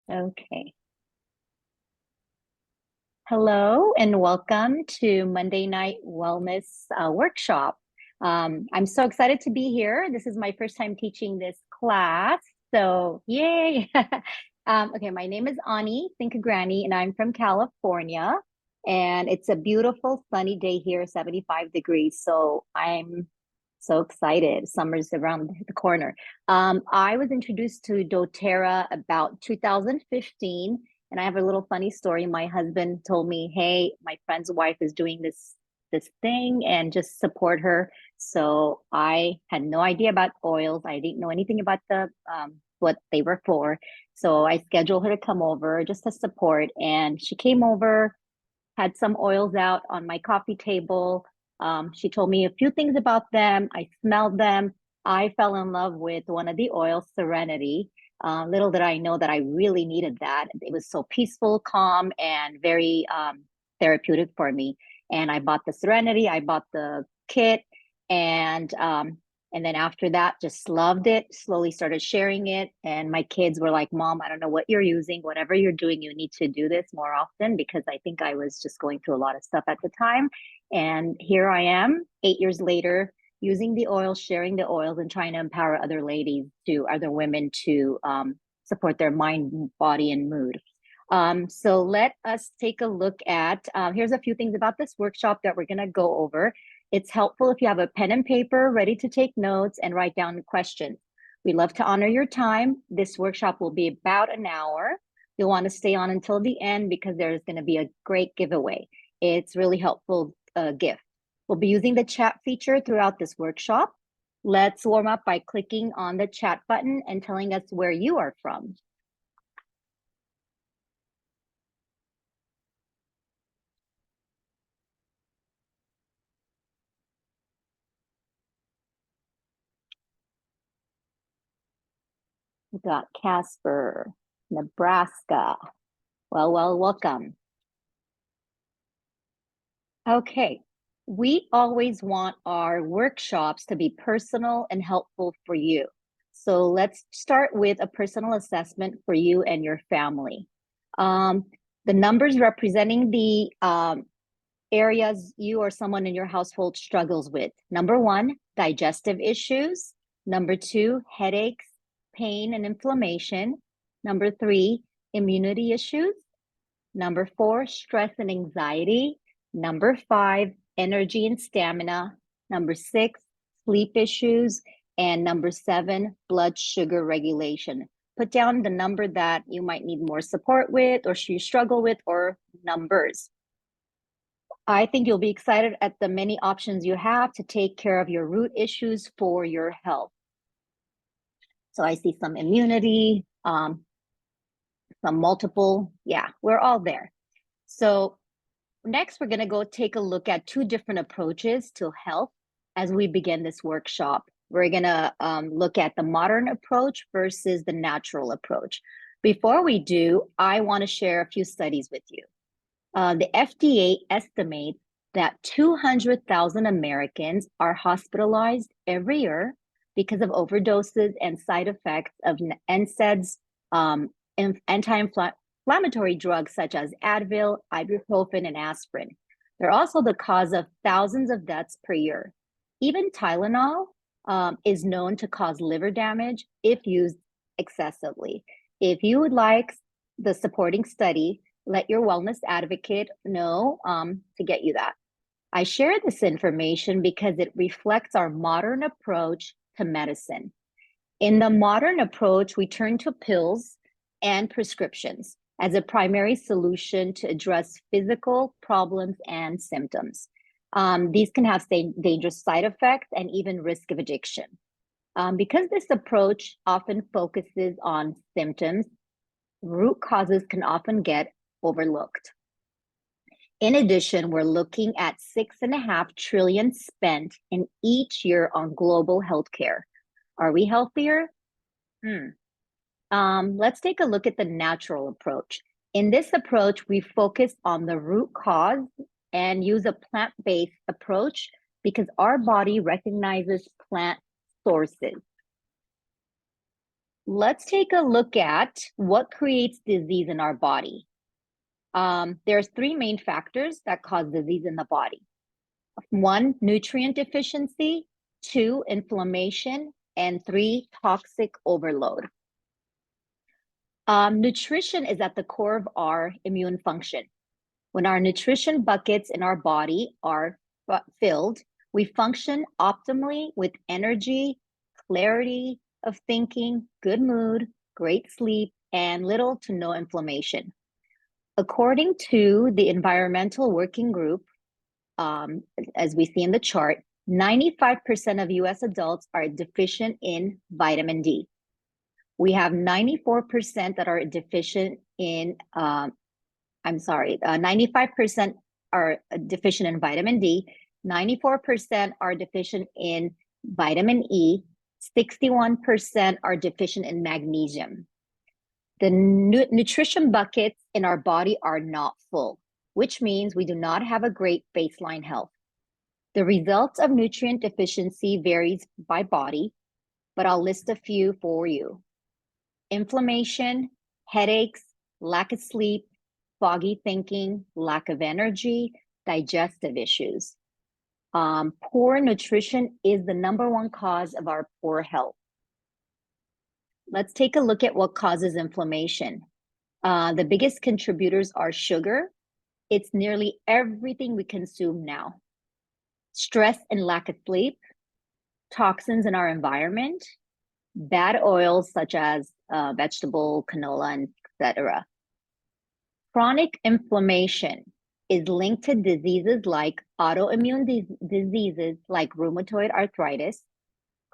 Okay. Hello and welcome to Monday Night Wellness Workshop. I'm so excited to be here. This is my first time teaching this class, so yay! Okay, my name is Ani Think Granny, and I'm from California. And it's a beautiful sunny day here, 75 degrees. So I'm so excited. Summer's around the corner. I was introduced to doTERRA about 2015. And I have a little funny story. My husband told me, "Hey, my friend's wife is doing this thing and just support her." So I had no idea about oils. I didn't know anything about the what they were for. So I scheduled her to come over just to support. And she came over, had some oils out on my coffee table. She told me a few things about them. I smelled them. I fell in love with one of the oils, Serenity. Little did I know that I really needed that. It was so peaceful, calm, and very therapeutic for me. And I bought the Serenity. I bought the kit, and and then after that, just loved it. Slowly started sharing it, and my kids were like, "Mom, I don't know what you're using. Whatever you're doing, you need to do this more often," because I think I was just going through a lot of stuff at the time. And here I am, 8 years later, using the oils, sharing the oils, and trying to empower other ladies to other women to support their mind, body, and mood. So let us take a look at, here's a few things about this workshop that we're going to go over. It's helpful if you have a pen and paper ready to take notes and write down questions. We love to honor your time. This workshop will be about an hour. You'll want to stay on until the end because there's going to be a great giveaway. It's really helpful gift. We'll be using the chat feature throughout this workshop. Let's warm up by clicking on the chat button and telling us where you are from. We got Casper, Nebraska. Well, welcome. Okay. We always want our workshops to be personal and helpful for you. So let's start with a personal assessment for you and your family. The numbers representing the areas you or someone in your household struggles with. Number one, digestive issues. Number two, headaches, pain, and inflammation. Number three, immunity issues. Number four, stress and anxiety. Number five, energy and stamina. Number six, sleep issues. And number seven, blood sugar regulation. Put down the number that you might need more support with, or you struggle with, or numbers. I think you'll be excited at the many options you have to take care of your root issues for your health. So I see some immunity, some multiple. Yeah, we're all there. So next, we're going to go take a look at two different approaches to health as we begin this workshop. We're going to look at the modern approach versus the natural approach. Before we do, I want to share a few studies with you. The FDA estimates that 200,000 Americans are hospitalized every year because of overdoses and side effects of NSAIDs, anti-inflammatory drugs such as Advil, ibuprofen, and aspirin. They're also the cause of thousands of deaths per year. Even Tylenol is known to cause liver damage if used excessively. If you would like the supporting study, let your wellness advocate know to get you that. I share this information because it reflects our modern approach to medicine. In the modern approach, we turn to pills and prescriptions as a primary solution to address physical problems and symptoms. These can have dangerous side effects and even risk of addiction. Because this approach often focuses on symptoms, root causes can often get overlooked. In addition, we're looking at 6.5 trillion spent in each year on global healthcare. Are we healthier? Let's take a look at the natural approach. In this approach, we focus on the root cause and use a plant-based approach because our body recognizes plant sources. Let's take a look at what creates disease in our body. There's three main factors that cause disease in the body. One, nutrient deficiency, two, inflammation, and three, toxic overload. Nutrition is at the core of our immune function. When our nutrition buckets in our body are filled, we function optimally with energy, clarity of thinking, good mood, great sleep, and little to no inflammation. According to the Environmental Working Group, as we see in the chart, 95% of US adults are deficient in vitamin D. We have 94% that are deficient in, 95% are deficient in vitamin D, 94% are deficient in vitamin E, 61% are deficient in magnesium. The nutrition buckets in our body are not full, which means we do not have a great baseline health. The results of nutrient deficiency varies by body, but I'll list a few for you. Inflammation, headaches, lack of sleep, foggy thinking, lack of energy, digestive issues. Poor nutrition is the #1 cause of our poor health. Let's take a look at what causes inflammation. The biggest contributors are sugar. It's nearly everything we consume now. Stress and lack of sleep, toxins in our environment, bad oils such as vegetable, canola, and etc. Chronic inflammation is linked to diseases like autoimmune diseases like rheumatoid arthritis,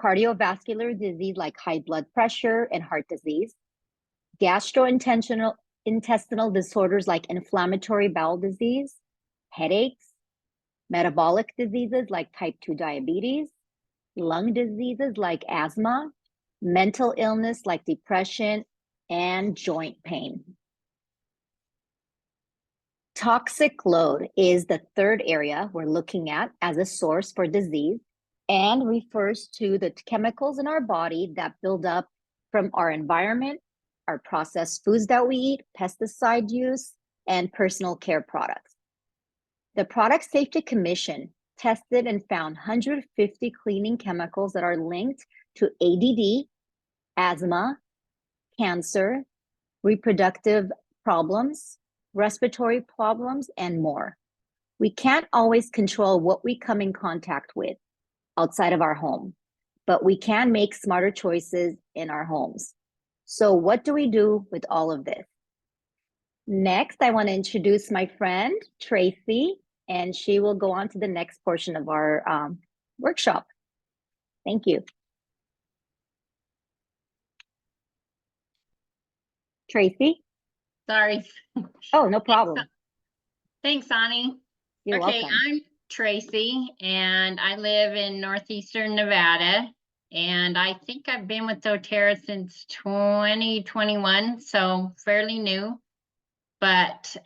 cardiovascular disease like high blood pressure and heart disease, gastrointestinal disorders like inflammatory bowel disease, headaches, metabolic diseases like type 2 diabetes, lung diseases like asthma, mental illness like depression, and joint pain. Toxic load is the third area we're looking at as a source for disease and refers to the chemicals in our body that build up from our environment, our processed foods that we eat, pesticide use, and personal care products. The Product Safety Commission tested and found 150 cleaning chemicals that are linked to ADD, asthma, cancer, reproductive problems, respiratory problems, and more. We can't always control what we come in contact with outside of our home, but we can make smarter choices in our homes. So what do we do with all of this? Next, I want to introduce my friend, Tracy, and she will go on to the next portion of our workshop. Thank you. Tracy? Sorry. Oh, no problem. Thanks, Ani. You're welcome. I'm Tracy, and I live in northeastern Nevada, and I think I've been with doTERRA since 2021, so fairly new. But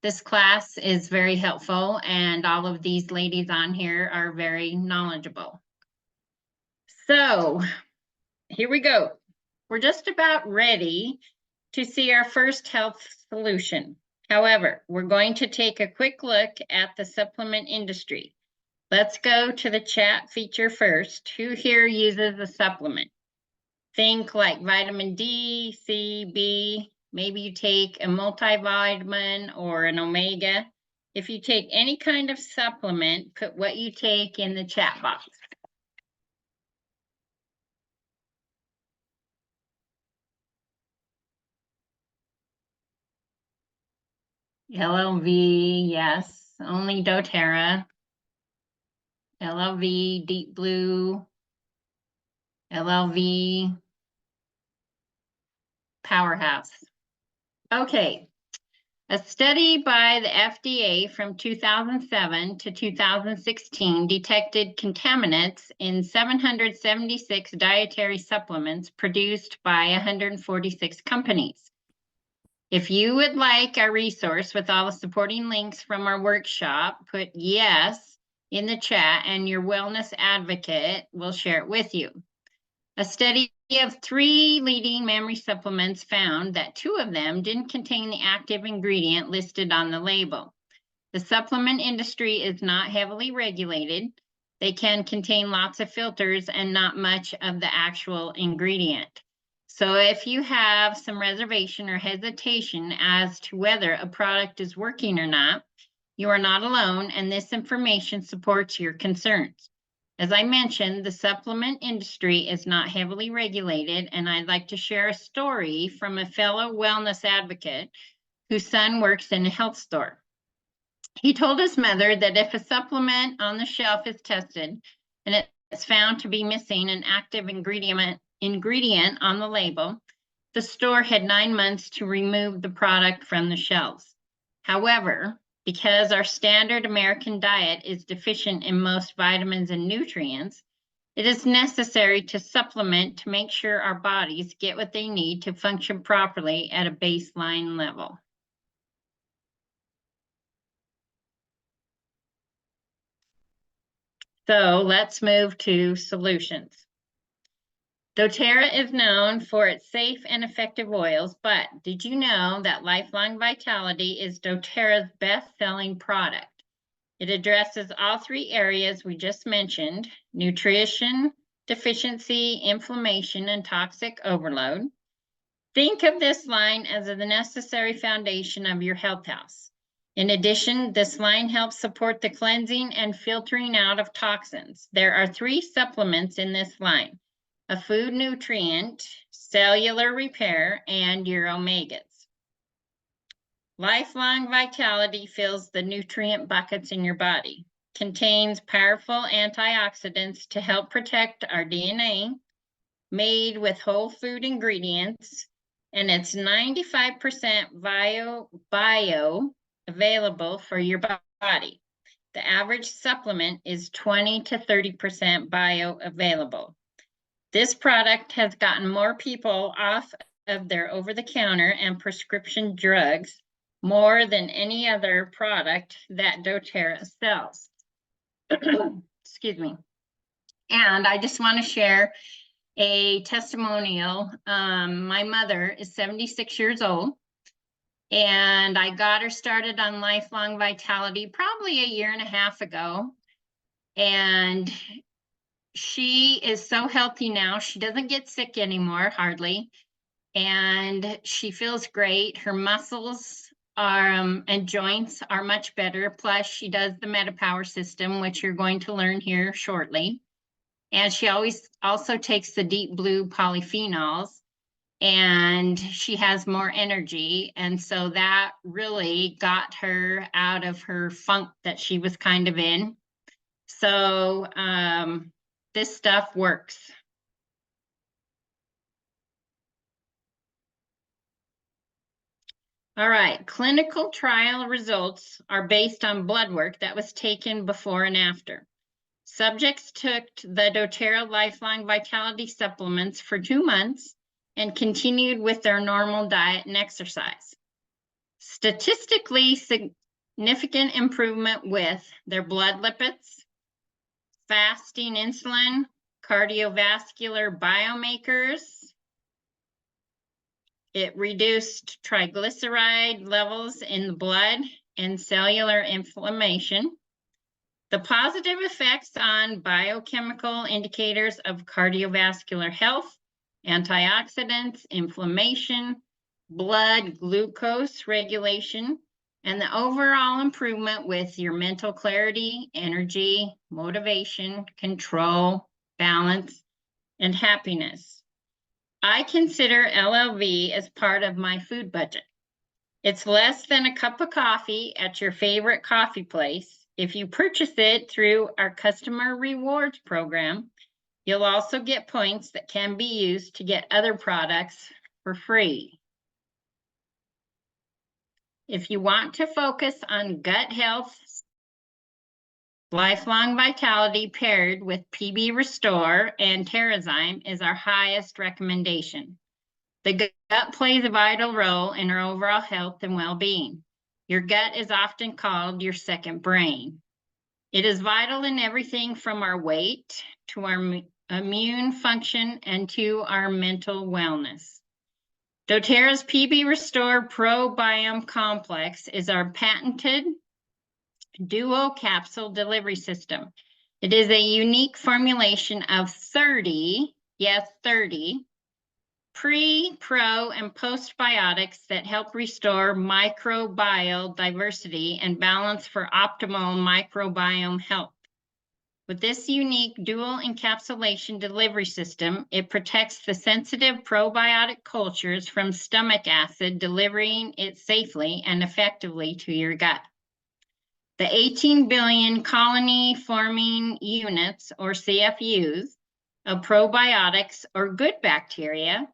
this class is very helpful, and all of these ladies on here are very knowledgeable. So here we go. We're just about ready to see our first health solution. However, we're going to take a quick look at the supplement industry. Let's go to the chat feature first. Who here uses a supplement? Think like vitamin D, C, B. Maybe you take a multivitamin or an omega. If you take any kind of supplement, put what you take in the chat box. LLV, yes, only doTERRA. LLV, Deep Blue, LLV, Powerhouse. Okay, a study by the FDA from 2007 to 2016 detected contaminants in 776 dietary supplements produced by 146 companies. If you would like a resource with all the supporting links from our workshop, put yes in the chat and your wellness advocate will share it with you. A study of 3 leading memory supplements found that 2 of them didn't contain the active ingredient listed on the label. The supplement industry is not heavily regulated. They can contain lots of filters and not much of the actual ingredient. So if you have some reservation or hesitation as to whether a product is working or not, you are not alone, and this information supports your concerns. As I mentioned, the supplement industry is not heavily regulated, and I'd like to share a story from a fellow wellness advocate whose son works in a health store. He told his mother that if a supplement on the shelf is tested and it's found to be missing an active ingredient on the label, the store had 9 months to remove the product from the shelves. However, because our standard American diet is deficient in most vitamins and nutrients, it is necessary to supplement to make sure our bodies get what they need to function properly at a baseline level. So let's move to solutions. doTERRA is known for its safe and effective oils, but did you know that Lifelong Vitality is doTERRA's best-selling product? It addresses all 3 areas we just mentioned: nutrition, deficiency, inflammation, and toxic overload. Think of this line as the necessary foundation of your health house. In addition, this line helps support the cleansing and filtering out of toxins. There are 3 supplements in this line: a food nutrient, cellular repair, and your omegas. Lifelong Vitality fills the nutrient buckets in your body, contains powerful antioxidants to help protect our DNA, made with whole food ingredients, and it's 95% bio available for your body. The average supplement is 20 to 30% bioavailable. This product has gotten more people off of their over-the-counter and prescription drugs more than any other product that doTERRA sells. Excuse me. And I just want to share a testimonial. My mother is 76 years old, and I got her started on Lifelong Vitality probably a year and a half ago. And she is so healthy now. She doesn't get sick anymore, hardly. And she feels great. Her muscles are and joints are much better. Plus, she does the MetaPower system, which you're going to learn here shortly. And she also takes the deep blue polyphenols, and she has more energy. And so that really got her out of her funk that she was kind of in. So this stuff works. All right, clinical trial results are based on blood work that was taken before and after. Subjects took the doTERRA Lifelong Vitality supplements for 2 months and continued with their normal diet and exercise. Statistically significant improvement with their blood lipids, fasting insulin, cardiovascular biomarkers. It reduced triglyceride levels in the blood and cellular inflammation. The positive effects on biochemical indicators of cardiovascular health, antioxidants, inflammation, blood glucose regulation, and the overall improvement with your mental clarity, energy, motivation, control, balance, and happiness. I consider LLV as part of my food budget. It's less than a cup of coffee at your favorite coffee place. If you purchase it through our customer rewards program, you'll also get points that can be used to get other products for free. If you want to focus on gut health, Lifelong Vitality paired with PB Restore and Terrazyme is our highest recommendation. The gut plays a vital role in our overall health and well-being. Your gut is often called your second brain. It is vital in everything from our weight to our immune function, and to our mental wellness. doTERRA's PB Restore Probiome Complex is our patented duo capsule delivery system. It is a unique formulation of 30, yes, 30, pre, pro, and postbiotics that help restore microbial diversity and balance for optimal microbiome health. With this unique dual encapsulation delivery system, it protects the sensitive probiotic cultures from stomach acid, delivering it safely and effectively to your gut. The 18 billion colony-forming units, or CFUs, of probiotics, or good bacteria,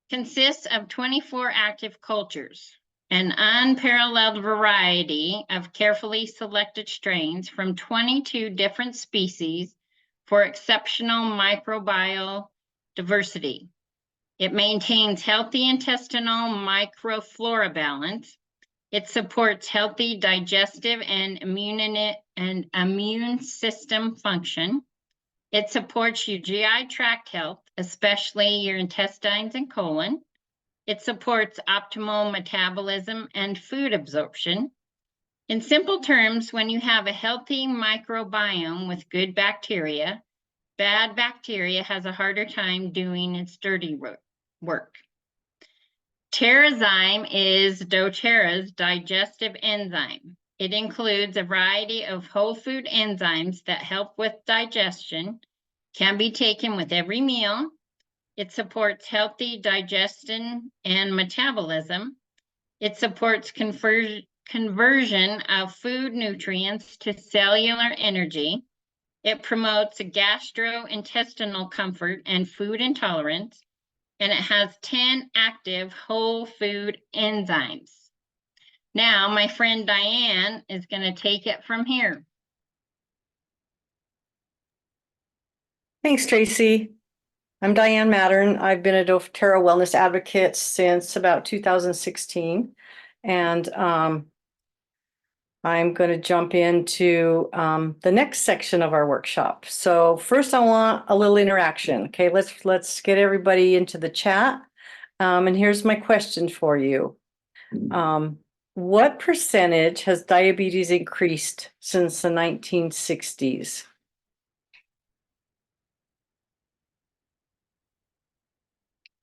consists of 24 active cultures, an unparalleled variety of carefully selected strains from 22 different species for exceptional microbial diversity. It maintains healthy intestinal microflora balance. It supports healthy digestive and immune system function. It supports your GI tract health, especially your intestines and colon. It supports optimal metabolism and food absorption. In simple terms, when you have a healthy microbiome with good bacteria, bad bacteria has a harder time doing its dirty work. TerraZyme is doTERRA's digestive enzyme. It includes a variety of whole food enzymes that help with digestion, can be taken with every meal. It supports healthy digestion and metabolism. It supports conversion of food nutrients to cellular energy. It promotes gastrointestinal comfort and food intolerance. And it has 10 active whole food enzymes. Now, my friend Diane is going to take it from here. Thanks, Tracy. I'm Diane Mattern. I've been a doTERRA wellness advocate since about 2016. And I'm going to jump into the next section of our workshop. So first I want a little interaction. Okay, let's get everybody into the chat. And here's my question for you. What percentage has diabetes increased since the 1960s?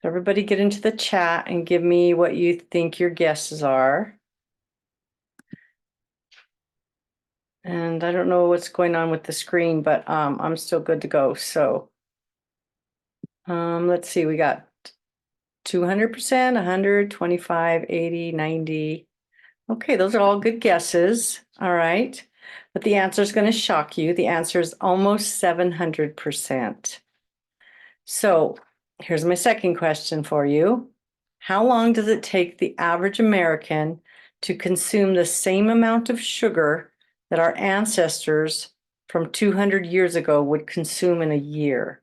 Everybody get into the chat and give me what you think your guesses are. And I don't know what's going on with the screen, but I'm still good to go. So let's see, we got 200%, 100, 25, 80, 90. Okay, those are all good guesses. All right. But the answer is going to shock you. The answer is almost 700%. So here's my second question for you. How long does it take the average American to consume the same amount of sugar that our ancestors from 200 years ago would consume in a year?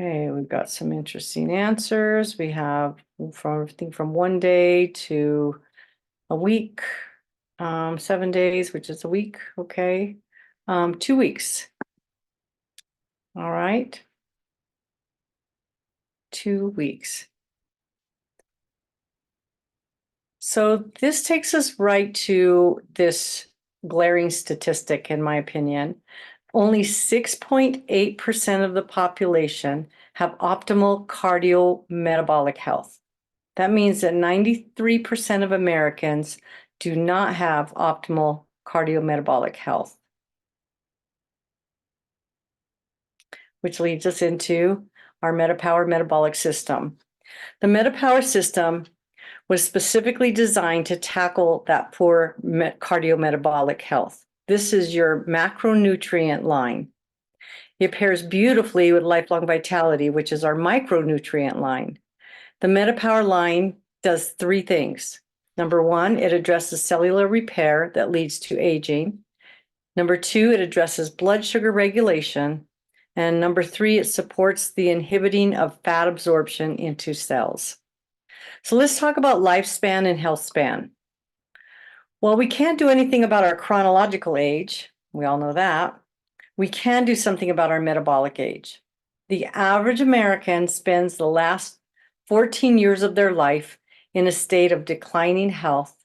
Okay, we've got some interesting answers. We have from everything from 1 day to a week, 7 days, which is a week. Okay, 2 weeks. All right, 2 weeks. So this takes us right to this glaring statistic, in my opinion. Only 6.8% of the population have optimal cardiometabolic health. That means that 93% of Americans do not have optimal cardiometabolic health. Which leads us into our MetaPower metabolic system. The MetaPower system was specifically designed to tackle that poor cardiometabolic health. This is your macronutrient line. It pairs beautifully with Lifelong Vitality, which is our micronutrient line. The MetaPower line does 3 things. Number 1, it addresses cellular repair that leads to aging. Number 2, it addresses blood sugar regulation. And number 3, it supports the inhibiting of fat absorption into cells. So let's talk about lifespan and health span. Well, we can't do anything about our chronological age. We all know that. We can do something about our metabolic age. The average American spends the last 14 years of their life in a state of declining health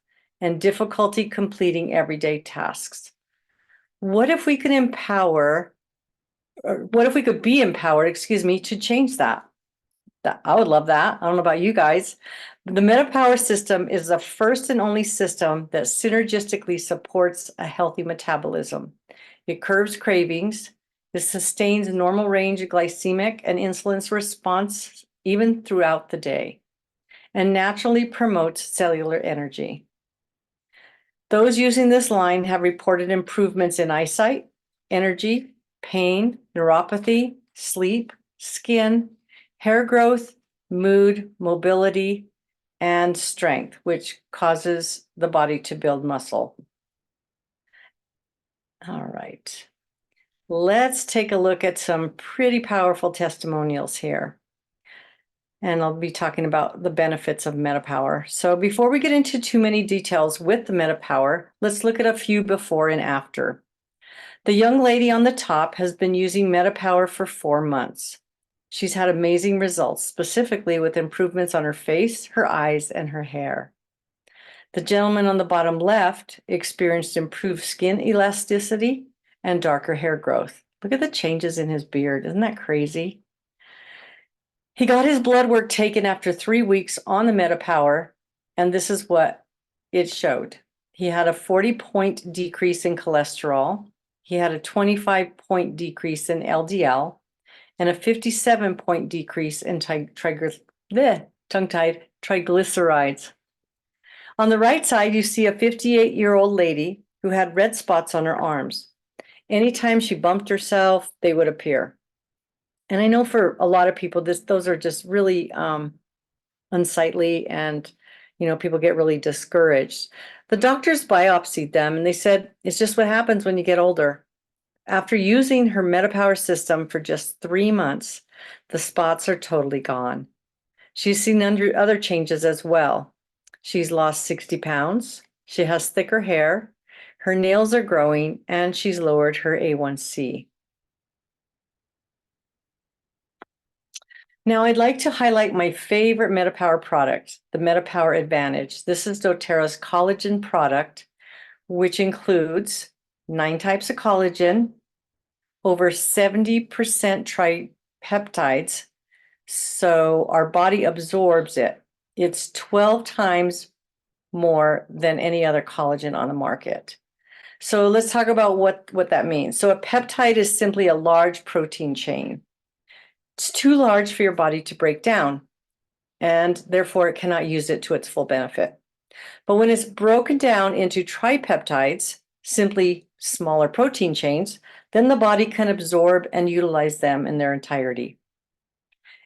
and difficulty completing everyday tasks. What if we could be empowered, to change that? I would love that. I don't know about you guys. The MetaPower system is the first and only system that synergistically supports a healthy metabolism. It curbs cravings, it sustains normal range of glycemic and insulin response even throughout the day, and naturally promotes cellular energy. Those using this line have reported improvements in eyesight, energy, pain, neuropathy, sleep, skin, hair growth, mood, mobility, and strength, which causes the body to build muscle. All right. Let's take a look at some pretty powerful testimonials here. And I'll be talking about the benefits of MetaPower. So before we get into too many details with the MetaPower, let's look at a few before and after. The young lady on the top has been using MetaPower for 4 months. She's had amazing results, specifically with improvements on her face, her eyes, and her hair. The gentleman on the bottom left experienced improved skin elasticity and darker hair growth. Look at the changes in his beard. Isn't that crazy? He got his blood work taken after 3 weeks on the MetaPower, and this is what it showed. He had a 40-point decrease in cholesterol. He had a 25-point decrease in LDL and a 57-point decrease in tongue-tied triglycerides. On the right side, you see a 58-year-old lady who had red spots on her arms. Anytime she bumped herself, they would appear. And I know for a lot of people, those are just really unsightly, and people get really discouraged. The doctors biopsied them and they said, it's just what happens when you get older. After using her MetaPower system for just 3 months, the spots are totally gone. She's seen other changes as well. She's lost 60 pounds. She has thicker hair. Her nails are growing, and she's lowered her A1C. Now, I'd like to highlight my favorite MetaPower product, the MetaPower Advantage. This is doTERRA's collagen product, which includes 9 types of collagen, over 70% tripeptides, so our body absorbs it. It's 12 times more than any other collagen on the market. So let's talk about what that means. So a peptide is simply a large protein chain. It's too large for your body to break down, and therefore it cannot use it to its full benefit. But when it's broken down into tripeptides, simply smaller protein chains, then the body can absorb and utilize them in their entirety.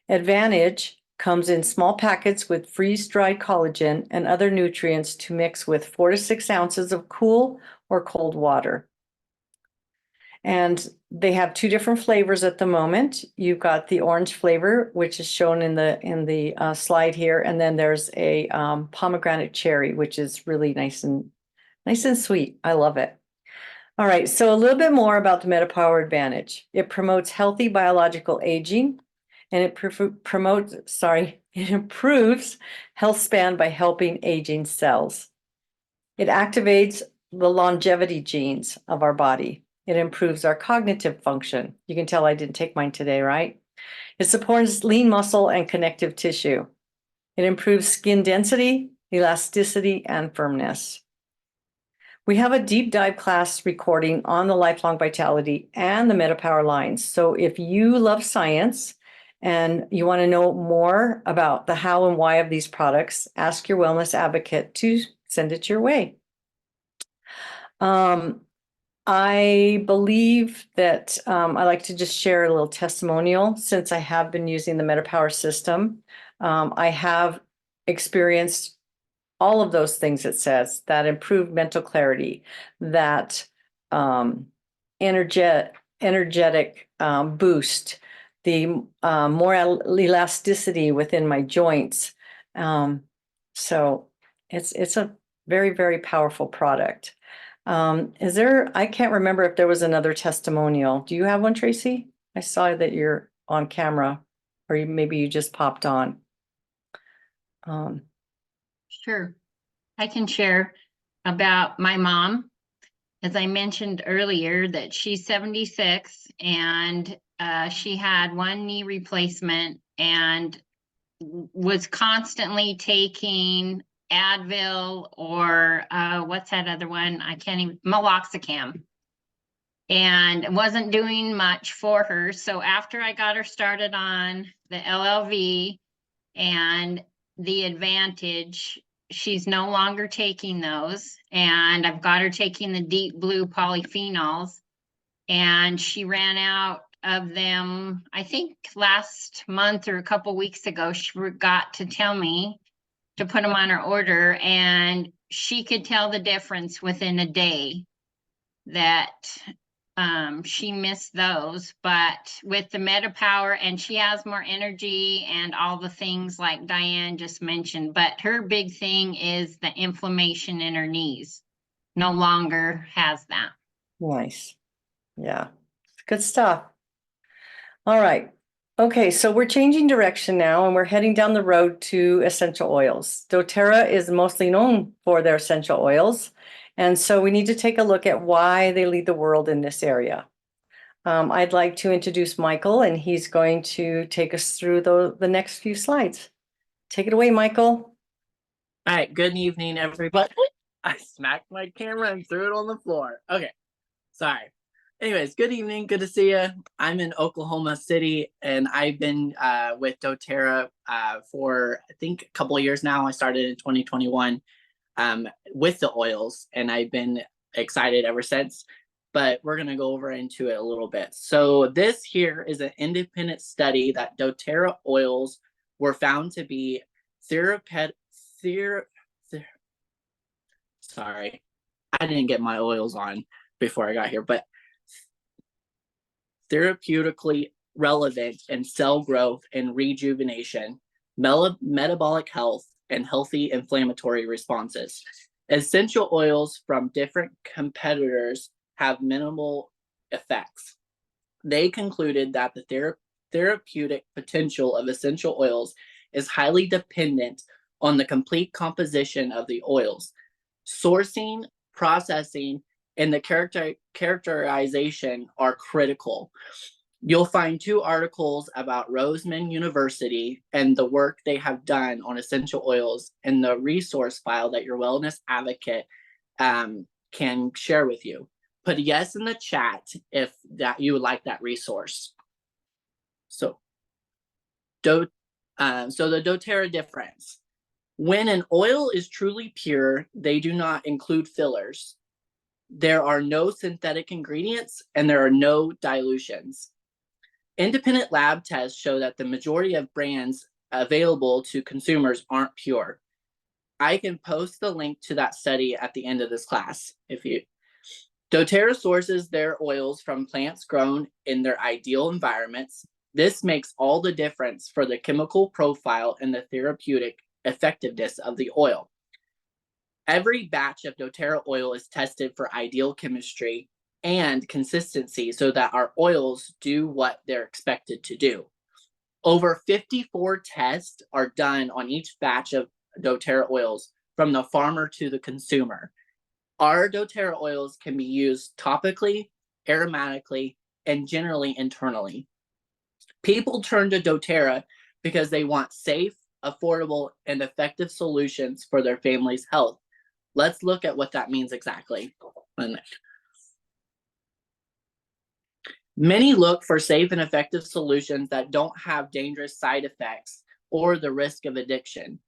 Advantage comes in small packets with freeze-dried collagen and other nutrients to mix with 4 to 6 ounces of cool or cold water. And they have 2 different flavors at the moment. You've got the orange flavor, which is shown in the slide here, and then there's a pomegranate cherry, which is really nice and sweet. I love it. All right, so a little bit more about the MetaPower Advantage. It promotes healthy biological aging, and it improves health span by helping aging cells. It activates the longevity genes of our body. It improves our cognitive function. You can tell I didn't take mine today, right? It supports lean muscle and connective tissue. It improves skin density, elasticity, and firmness. We have a deep dive class recording on the Lifelong Vitality and the MetaPower lines. So if you love science and you want to know more about the how and why of these products, ask your wellness advocate to send it your way. I believe that I like to just share a little testimonial since I have been using the MetaPower system. I have experienced all of those things it says, that improved mental clarity, that energetic boost, the more elasticity within my joints. So it's a Very, very powerful product. I can't remember if there was another testimonial. Do you have one, Tracy? I saw that you're on camera, or maybe you just popped on. Sure. I can share about my mom. As I mentioned earlier, that she's 76 and she had one knee replacement and was constantly taking Advil or what's that other one? I can't even, meloxicam. And wasn't doing much for her. So after I got her started on the LLV and the Advantage, she's no longer taking those. And I've got her taking the deep blue polyphenols. And she ran out of them, I think last month or a couple weeks ago. She forgot to tell me to put them on her order. And she could tell the difference within a day that she missed those, but with the MetaPower, and she has more energy and all the things like Diane just mentioned, but her big thing is the inflammation in her knees. No longer has that. Nice. Yeah, good stuff. All right. Okay, so we're changing direction now and we're heading down the road to essential oils. doTERRA is mostly known for their essential oils. And so we need to take a look at why they lead the world in this area. I'd like to introduce Michael, and he's going to take us through the next few slides. Take it away, Michael. All right, good evening, everybody. I smacked my camera and threw it on the floor. Okay, sorry. Anyways, good evening, good to see you. I'm in Oklahoma City, and I've been with doTERRA for, I think, a couple of years now. I started in 2021 with the oils, and I've been excited ever since. But we're going to go over into it a little bit. So this here is an independent study that doTERRA oils were found to be sorry, I didn't get my oils on before I got here, but therapeutically relevant in cell growth and rejuvenation, metabolic health, and healthy inflammatory responses. Essential oils from different competitors have minimal effects. They concluded that the therapeutic potential of essential oils is highly dependent on the complete composition of the oils. Sourcing, processing, and the characterization are critical. You'll find 2 articles about Roseman University and the work they have done on essential oils in the resource file that your wellness advocate can share with you. Put a yes in the chat if that you would like that resource. So the doTERRA difference. When an oil is truly pure, they do not include fillers. There are no synthetic ingredients and there are no dilutions. Independent lab tests show that the majority of brands available to consumers aren't pure. I can post the link to that study at the end of this class. doTERRA sources their oils from plants grown in their ideal environments. This makes all the difference for the chemical profile and the therapeutic effectiveness of the oil. Every batch of doTERRA oil is tested for ideal chemistry and consistency so that our oils do what they're expected to do. Over 54 tests are done on each batch of doTERRA oils from the farmer to the consumer. Our doTERRA oils can be used topically, aromatically, and generally internally. People turn to doTERRA because they want safe, affordable, and effective solutions for their family's health. Let's look at what that means exactly. Many look for safe and effective solutions that don't have dangerous side effects or the risk of addiction.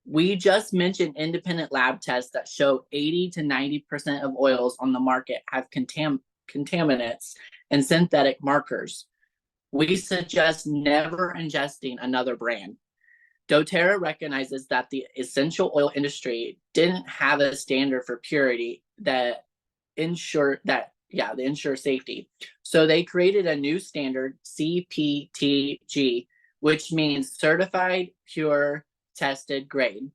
We just mentioned independent lab tests that show 80 to 90% of oils on the market have contaminants and synthetic markers. We suggest never ingesting another brand. doTERRA recognizes that the essential oil industry didn't have a standard for purity that ensure safety. So they created a new standard, CPTG, which means certified, pure, tested grade.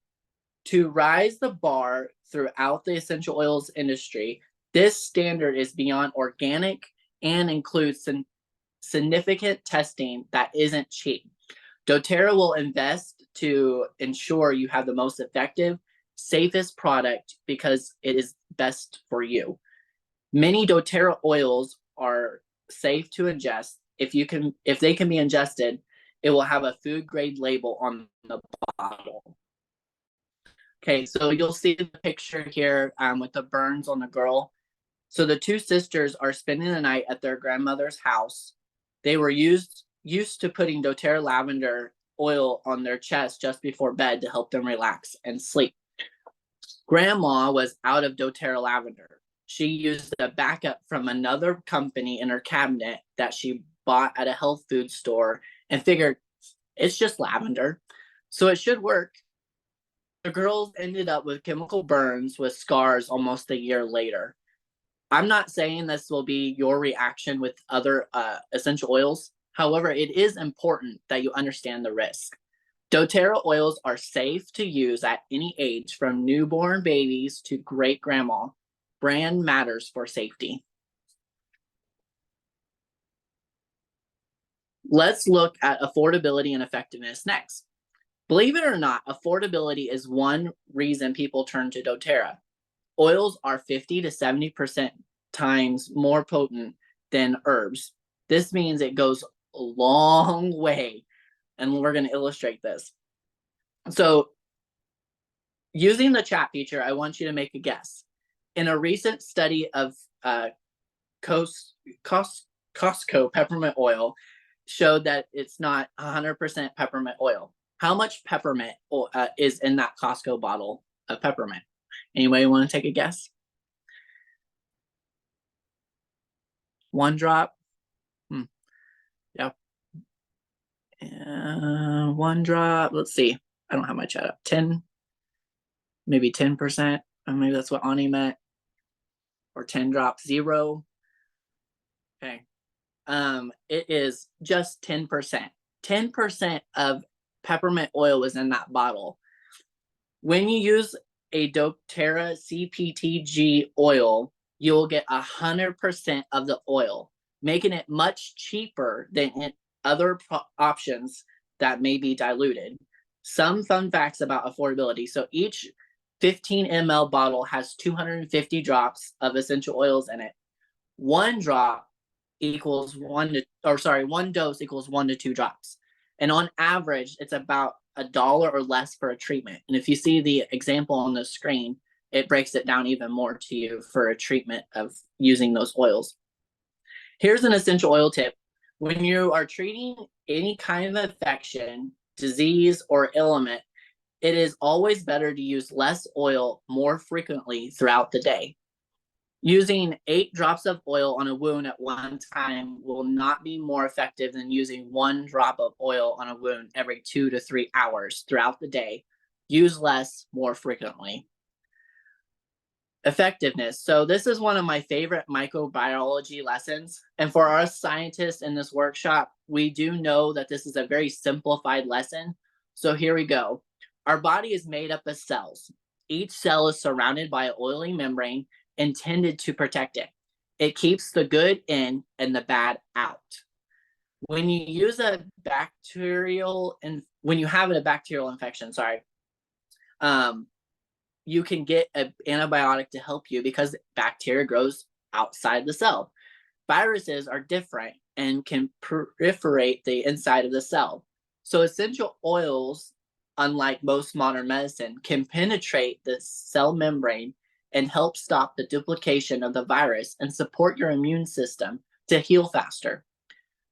To rise the bar throughout the essential oils industry, this standard is beyond organic and includes some significant testing that isn't cheap. doTERRA will invest to ensure you have the most effective, safest product because it is best for you. Many doTERRA oils are safe to ingest. If they can be ingested, it will have a food grade label on the bottle. Okay, so you'll see the picture here with the burns on the girl. So the two sisters are spending the night at their grandmother's house. They were used to putting doTERRA lavender oil on their chest just before bed to help them relax and sleep. Grandma was out of doTERRA lavender. She used a backup from another company in her cabinet that she bought at a health food store and figured it's just lavender, so it should work. The girls ended up with chemical burns with scars almost a year later. I'm not saying this will be your reaction with other essential oils. However, it is important that you understand the risk. doTERRA oils are safe to use at any age, from newborn babies to great grandma. Brand matters for safety. Let's look at affordability and effectiveness next. Believe it or not, affordability is one reason people turn to doTERRA. Oils are 50 to 70% times more potent than herbs. This means it goes a long way, and we're going to illustrate this. So, using the chat feature, I want you to make a guess. In a recent study of Costco peppermint oil showed that it's not 100% peppermint oil. How much peppermint is in that Costco bottle of peppermint? Anybody want to take a guess? 1 drop? Yeah. 1 drop. Let's see. I don't have my chat up. 10, maybe 10%. Maybe that's what Ani meant. Or 10 drops, 0. Okay. It is just 10%. 10% of peppermint oil is in that bottle. When you use a doTERRA CPTG oil, you will get 100% of the oil, making it much cheaper than other options that may be diluted. Some fun facts about affordability. So each 15 ml bottle has 250 drops of essential oils in it. 1 drop equals 1 dose equals 1 to 2 drops. And on average, it's about $1 or less for a treatment. And if you see the example on the screen, it breaks it down even more to you for a treatment of using those oils. Here's an essential oil tip. When you are treating any kind of infection, disease, or ailment, it is always better to use less oil more frequently throughout the day. Using 8 drops of oil on a wound at one time will not be more effective than using 1 drop of oil on a wound every 2 to 3 hours throughout the day. Use less more frequently. Effectiveness. So this is one of my favorite microbiology lessons. And for us scientists in this workshop, we do know that this is a very simplified lesson. So here we go. Our body is made up of cells. Each cell is surrounded by an oily membrane intended to protect it. It keeps the good in and the bad out. When you use a bacterial, and when you have a bacterial infection, you can get an antibiotic to help you because bacteria grows outside the cell. Viruses are different and can proliferate the inside of the cell. So essential oils, unlike most modern medicine, can penetrate the cell membrane and help stop the duplication of the virus and support your immune system to heal faster.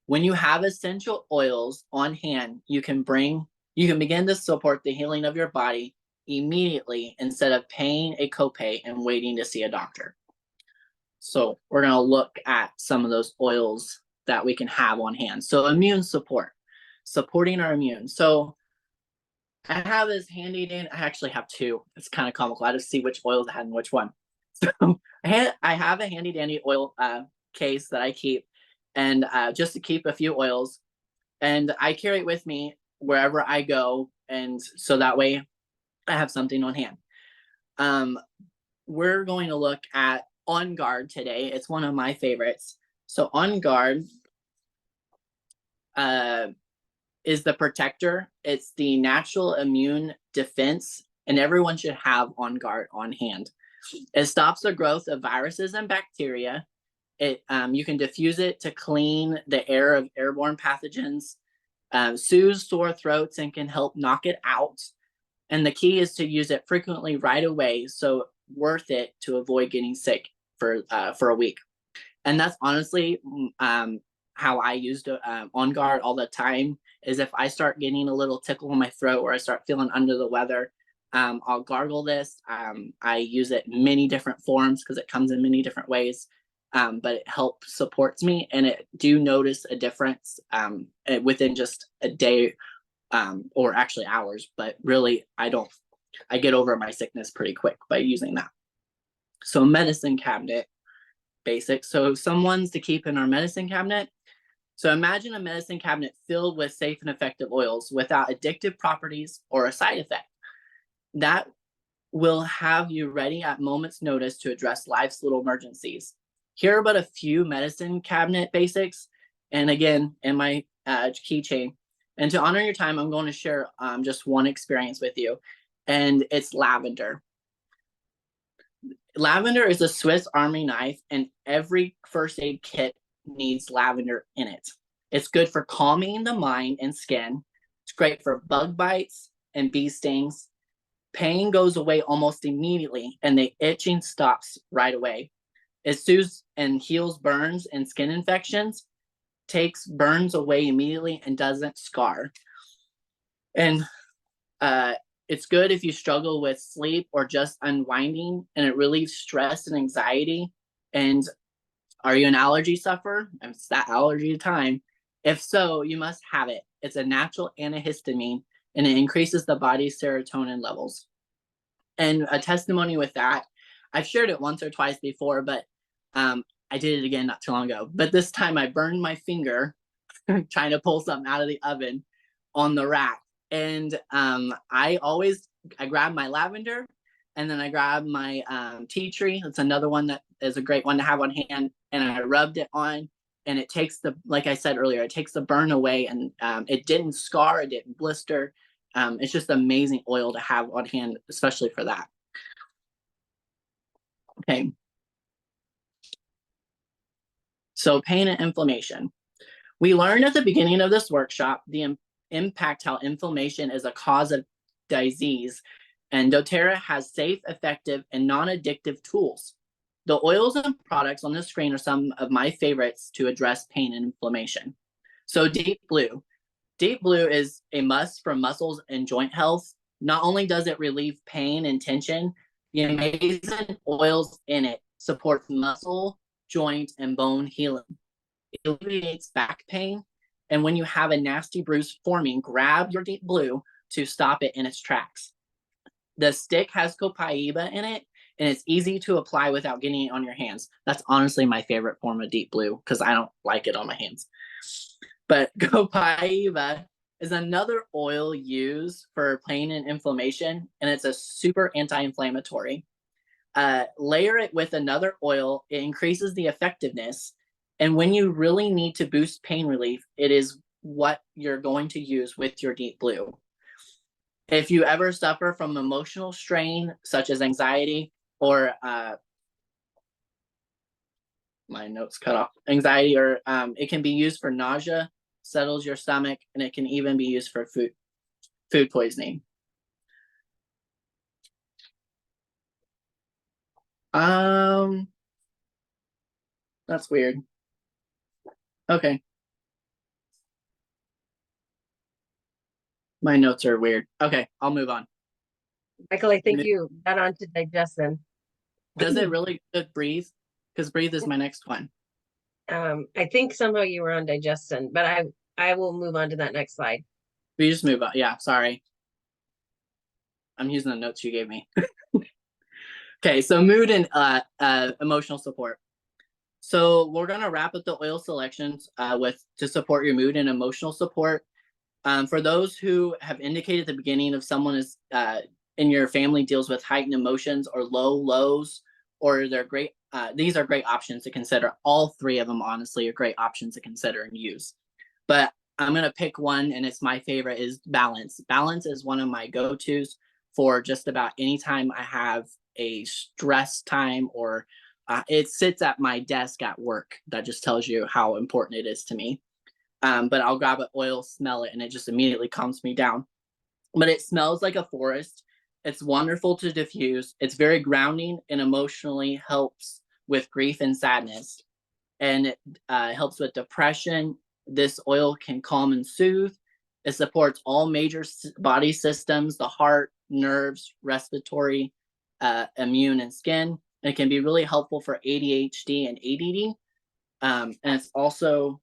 When you have essential oils on hand, you can begin to support the healing of your body immediately instead of paying a copay and waiting to see a doctor. So we're going to look at some of those oils that we can have on hand. So immune support, supporting our immune. So I have this handy dandy. I actually have 2. It's kind of comical. I just see which oils I had in which one. So I have a handy dandy oil case that I keep, and just to keep a few oils, and I carry it with me wherever I go, and so that way I have something on hand. We're going to look at On Guard today. It's one of my favorites. So On Guard is the protector. It's the natural immune defense, and everyone should have On Guard on hand. It stops the growth of viruses and bacteria. You can diffuse it to clean the air of airborne pathogens, soothes sore throats, and can help knock it out. And the key is to use it frequently right away, so worth it to avoid getting sick for a week. And that's honestly how I used On Guard all the time. Is if I start getting a little tickle in my throat or I start feeling under the weather, I'll gargle this. I use it in many different forms because it comes in many different ways. But it helps supports me, and it do notice a difference within just a day, or actually hours. But really, I get over my sickness pretty quick by using that. So medicine cabinet basics. So some ones to keep in our medicine cabinet. So imagine a medicine cabinet filled with safe and effective oils without addictive properties or a side effect. That will have you ready at moment's notice to address life's little emergencies. Here are but a few medicine cabinet basics. And again, in my keychain. And to honor your time, I'm going to share just one experience with you. And it's lavender. Lavender is a Swiss Army knife, and every first aid kit needs lavender in it. It's good for calming the mind and skin. It's great for bug bites and bee stings. Pain goes away almost immediately, and the itching stops right away. It soothes and heals burns and skin infections, takes burns away immediately, and doesn't scar. And it's good if you struggle with sleep or just unwinding, and it relieves stress and anxiety. And are you an allergy sufferer? It's that allergy time. If so, you must have it. It's a natural antihistamine, and it increases the body's serotonin levels. And a testimony with that, I've shared it once or twice before, but I did it again not too long ago. But this time I burned my finger trying to pull something out of the oven on the rack. And I grab my lavender, and then I grab my tea tree. That's another one that is a great one to have on hand. And I rubbed it on, and it takes like I said earlier, it takes the burn away, and it didn't scar, it didn't blister. It's just amazing oil to have on hand, especially for that. Okay. So pain and inflammation. We learned at the beginning of this workshop the impact how inflammation is a cause of disease, and doTERRA has safe, effective, and non-addictive tools. The oils and products on the screen are some of my favorites to address pain and inflammation. So Deep Blue. Deep Blue is a must for muscles and joint health. Not only does it relieve pain and tension, the amazing oils in it support muscle, joint, and bone healing. It alleviates back pain, and when you have a nasty bruise forming, grab your Deep Blue to stop it in its tracks. The stick has copaiba in it, and it's easy to apply without getting it on your hands. That's honestly my favorite form of Deep Blue because I don't like it on my hands. But copaiba is another oil used for pain and inflammation, and it's a super anti-inflammatory. Layer it with another oil, it increases the effectiveness. And when you really need to boost pain relief, it is what you're going to use with your Deep Blue. If you ever suffer from emotional strain, such as anxiety or my notes cut off, anxiety, or it can be used for nausea, settles your stomach, and it can even be used for food poisoning. That's weird. Okay. My notes are weird. Okay, I'll move on. Michael, I think you got on to digestion. Does it really good breathe? Because breathe is my next one. I think somehow you were on digestion, but I will move on to that next slide. We just move on. Yeah, sorry. I'm using the notes you gave me. Okay, so mood and emotional support. So we're gonna wrap up the oil selections to support your mood and emotional support. For those who have indicated at the beginning if someone is in your family deals with heightened emotions or low lows, or they're great. These are great options to consider. All three of them, honestly, are great options to consider and use. But I'm going to pick one, and it's my favorite, is balance. Balance is one of my go-tos for just about any time I have a stress time, or it sits at my desk at work. That just tells you how important it is to me. But I'll grab an oil, smell it, and it just immediately calms me down. But it smells like a forest. It's wonderful to diffuse. It's very grounding and emotionally helps with grief and sadness. And it helps with depression. This oil can calm and soothe. It supports all major body systems, the heart, nerves, respiratory, immune, and skin. And it can be really helpful for ADHD and ADD. And it's also,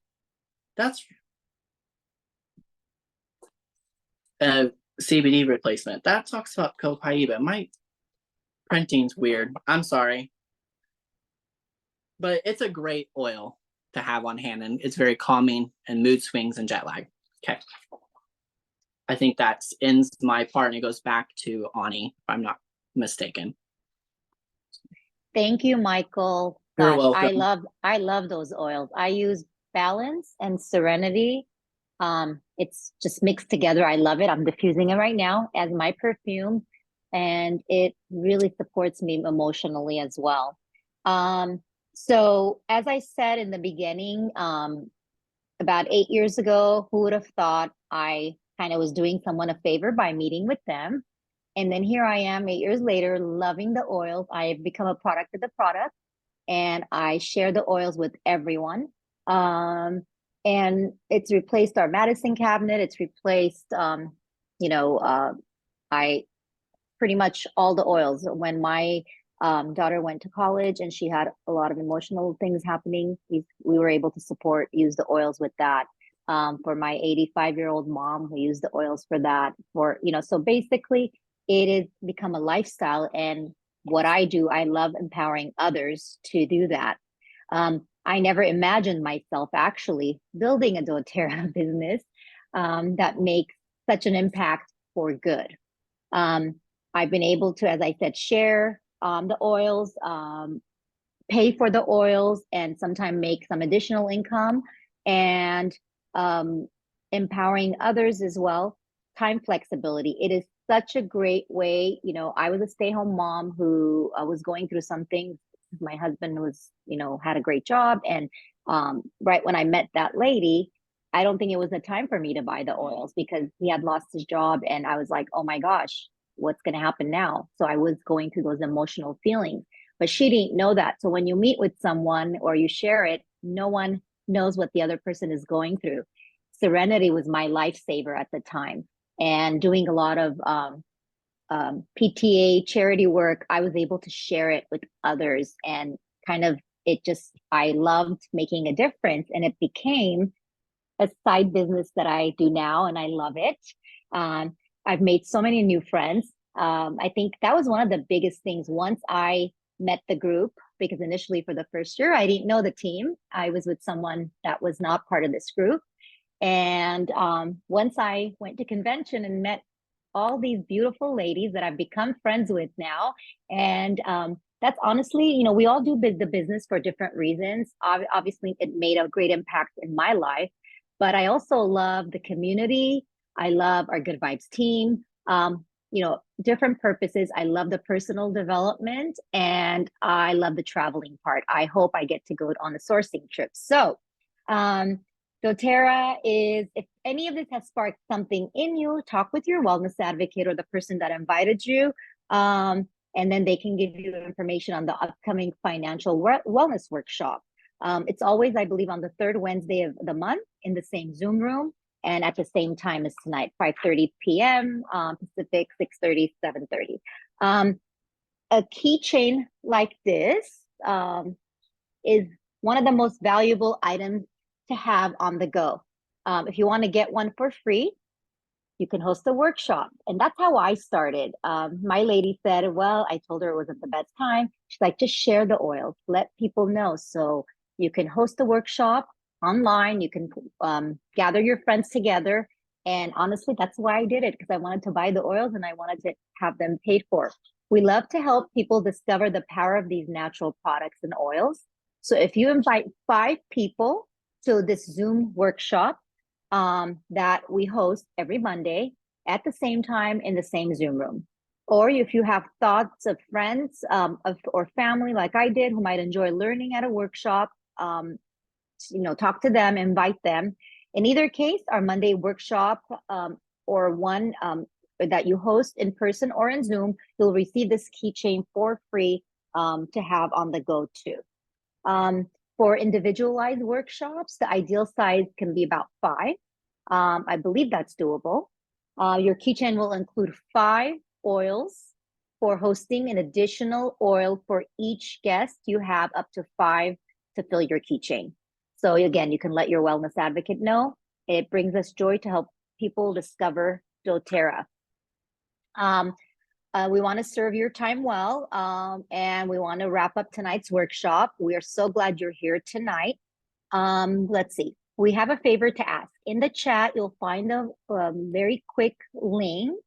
that's CBD replacement. That talks about copaiba. My printing's weird. I'm sorry. But it's a great oil to have on hand, and it's very calming and mood swings and jet lag. Okay. I think that ends my part, and it goes back to Ani, if I'm not mistaken. Thank you, Michael. You're Gosh, welcome. I love those oils. I use Balance and Serenity. It's just mixed together. I love it. I'm diffusing it right now as my perfume, and it really supports me emotionally as well. So as I said in the beginning, about 8 years ago, who would have thought I kind of was doing someone a favor by meeting with them? And then here I am 8 years later, loving the oils. I've become a product of the product, and I share the oils with everyone. And it's replaced our medicine cabinet. It's replaced, I pretty much all the oils. When my daughter went to college and she had a lot of emotional things happening, we were able to use the oils with that. For my 85-year-old mom, we use the oils for that. So basically, it has become a lifestyle. And what I do, I love empowering others to do that. I never imagined myself actually building a doTERRA business that makes such an impact for good. I've been able to, as I said, share the oils, pay for the oils, and sometimes make some additional income, and empowering others as well. Time flexibility. It is such a great way. I was a stay-home mom who was going through something. My husband was, had a great job. And right when I met that lady, I don't think it was the time for me to buy the oils because he had lost his job. And I was like, oh my gosh, what's going to happen now? So I was going through those emotional feelings, but she didn't know that. So when you meet with someone or you share it, no one knows what the other person is going through. Serenity was my lifesaver at the time. And doing a lot of PTA charity work, I was able to share it with others, and I loved making a difference, and it became a side business that I do now, and I love it. I've made so many new friends. I think that was one of the biggest things once I met the group, because initially for the first year, I didn't know the team. I was with someone that was not part of this group. And once I went to convention and met all these beautiful ladies that I've become friends with now. And that's honestly, we all do the business for different reasons. Obviously, it made a great impact in my life, but I also love the community. I love our Good Vibes team. Different purposes. I love the personal development, and I love the traveling part. I hope I get to go on a sourcing trip. So, doTERRA is, if any of this has sparked something in you, talk with your wellness advocate or the person that invited you. And then they can give you information on the upcoming financial wellness workshop. It's always, I believe, on the third Wednesday of the month in the same Zoom room and at the same time as tonight, 5:30 p.m. Pacific, 6:30, 7:30. A keychain like this is one of the most valuable items to have on the go. If you want to get one for free, you can host a workshop. And that's how I started. My lady said, well, I told her it wasn't the best time. She's like, just share the oils, let people know. So you can host a workshop online. You can gather your friends together And honestly, that's why I did it, because I wanted to buy the oils and I wanted to have them paid for. We love to help people discover the power of these natural products and oils. So if you invite 5 people to this Zoom workshop that we host every Monday at the same time in the same Zoom room, or if you have thoughts of friends or family like I did who might enjoy learning at a workshop, talk to them, invite them. In either case, our Monday workshop or one that you host in person or in Zoom, you'll receive this keychain for free to have on the go too. For individualized workshops, the ideal size can be about 5. I believe that's doable. Your keychain will include 5 oils. For hosting an additional oil for each guest, you have up to 5 to fill your keychain. So again, you can let your wellness advocate know. It brings us joy to help people discover doTERRA. We want to serve your time well, and we want to wrap up tonight's workshop. We are so glad you're here tonight. Let's see. We have a favor to ask. In the chat, you'll find a very quick link,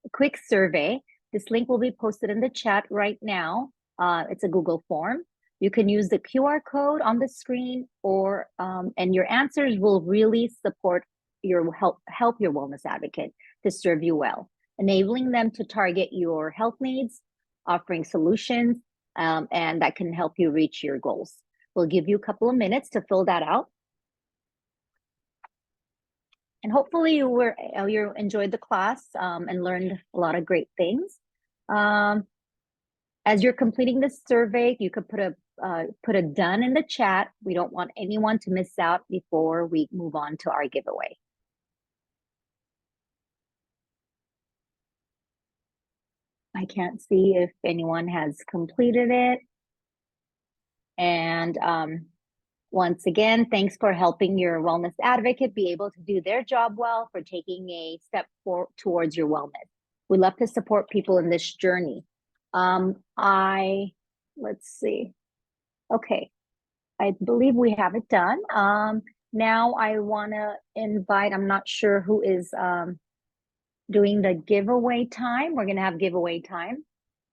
a quick survey. This link will be posted in the chat right now. It's a Google form. You can use the QR code on the screen, or and your answers will really support your help your wellness advocate to serve you well, enabling them to target your health needs, offering solutions, and that can help you reach your goals. We'll give you a couple of minutes to fill that out. And hopefully you enjoyed the class and learned a lot of great things. As you're completing this survey, you could put a done in the chat. We don't want anyone to miss out before we move on to our giveaway. I can't see if anyone has completed it. And once again, thanks for helping your wellness advocate be able to do their job well, for taking a step towards your wellness. We love to support people in this journey. Let's see. Okay, I believe we have it done. Now I want to invite, I'm not sure who is doing the giveaway time. We're going to have giveaway time.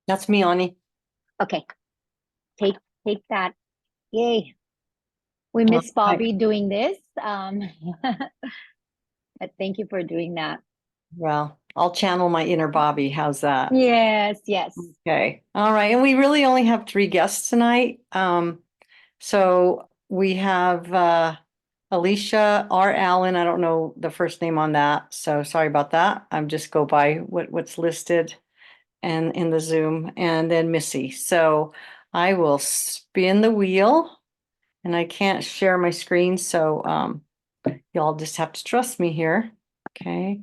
That's me, Ani. Okay, take that. Yay. We miss Bobby doing this. But thank you for doing that. Well, I'll channel my inner Bobby. How's that? Yes, yes. Okay. All right. And we really only have 3 guests tonight. So we have Alicia R. Allen. I don't know the first name on that, so sorry about that. I'm just go by what's listed and in the Zoom, and then Missy. So I will spin the wheel, and I can't share my screen, so y'all just have to trust me here. Okay.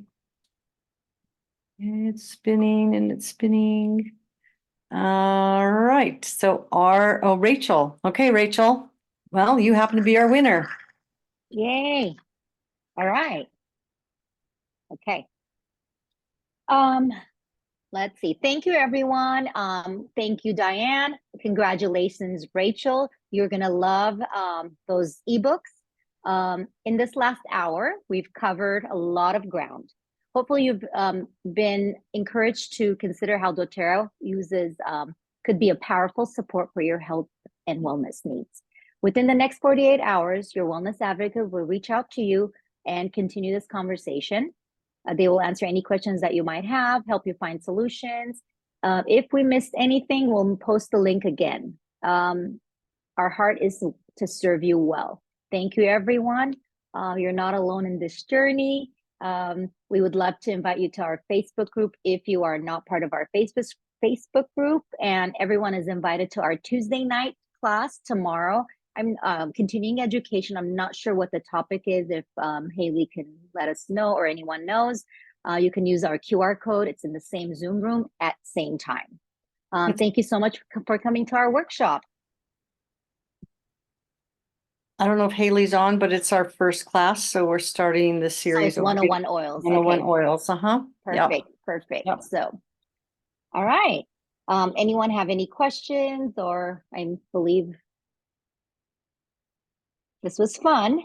It's spinning and it's spinning. All right. So Rachel. Okay, Rachel. Well, you happen to be our winner. Yay. All right. Okay. Let's see. Thank you, everyone. Thank you, Diane. Congratulations, Rachel. You're going to love those ebooks. In this last hour, we've covered a lot of ground. Hopefully, you've been encouraged to consider how doTERRA could be a powerful support for your health and wellness needs. Within the next 48 hours, your wellness advocate will reach out to you and continue this conversation. They will answer any questions that you might have, help you find solutions. If we missed anything, we'll post the link again. Our heart is to serve you well. Thank you, everyone. You're not alone in this journey. We would love to invite you to our Facebook group if you are not part of our Facebook group. And everyone is invited to our Tuesday night class tomorrow. I'm continuing education. I'm not sure what the topic is. If Haley can let us know, or anyone knows, you can use our QR code. It's in the same Zoom room at same time. Thank you so much for coming to our workshop. I don't know if Haley's on, but it's our first class, so we're starting the series of 101 oils. 101 oils. Perfect. Yep. Perfect. Yep. So, all right. Anyone have any questions? Or I believe this was fun.